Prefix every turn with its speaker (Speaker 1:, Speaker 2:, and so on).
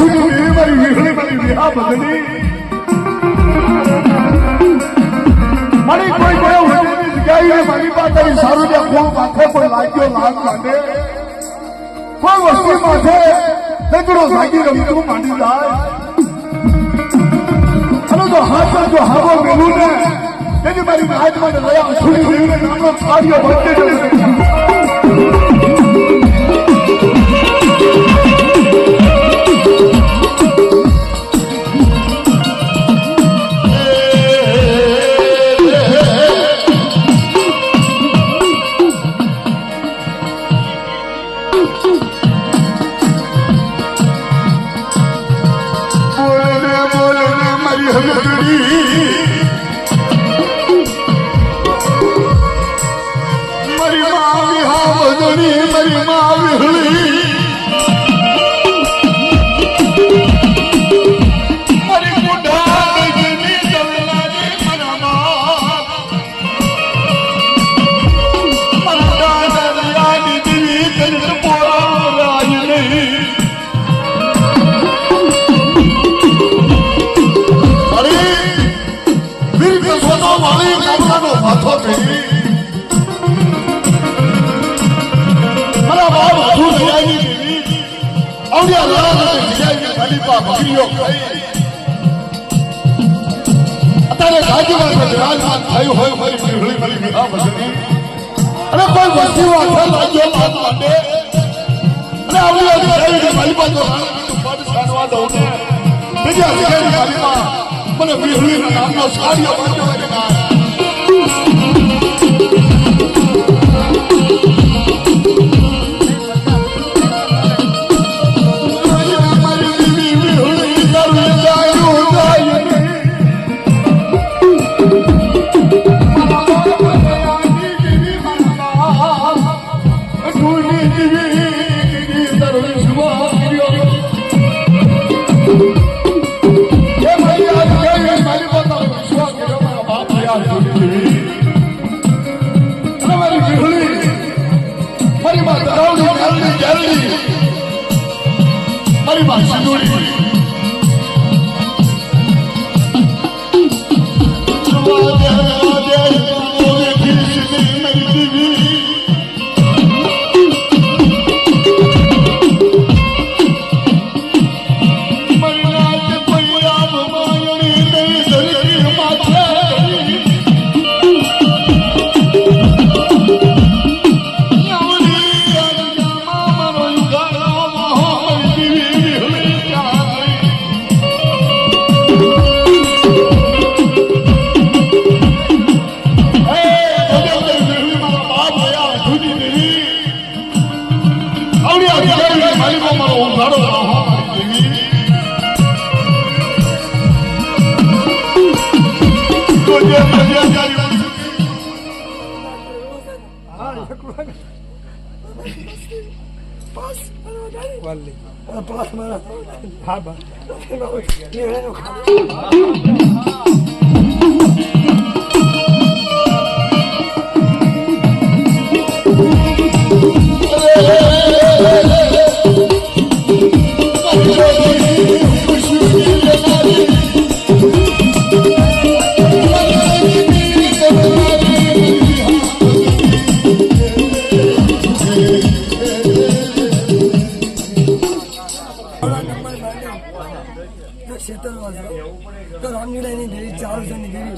Speaker 1: છૂટી મારી વીહળી મારી વિહા બદલી મારી કોઈ કોઈ વડેની જગ્યાએ મારી પાસે સારું ને ખૂબ માથે કોઈ લાગ્યો લાગ માંડે કોઈ વસ્તી માથે નજરો લાગી રમતું માંડી જાય અને તો હાથ જો હાવો મેલું ને તેની મારી હાથમાં લયા છૂટી દેવીને નામનો કાર્ય વધે અત્યારે રાજ્યમાં વિરાજમાન થયું હોય કોઈ વીહળી મારી વિહા બદલી અને કોઈ વસ્તુ આખે લાગ્યો લાગ માંડે અને આવડી આવી મારી પાસે પદ સારવા દઉં ને બીજા શહેરી મારીમાં મને વીહળીના નામનો કાર્ય વાંચો મારી માં સિંદૂરી
Speaker 2: રામજીલાની દેવી 4 જણની દેવી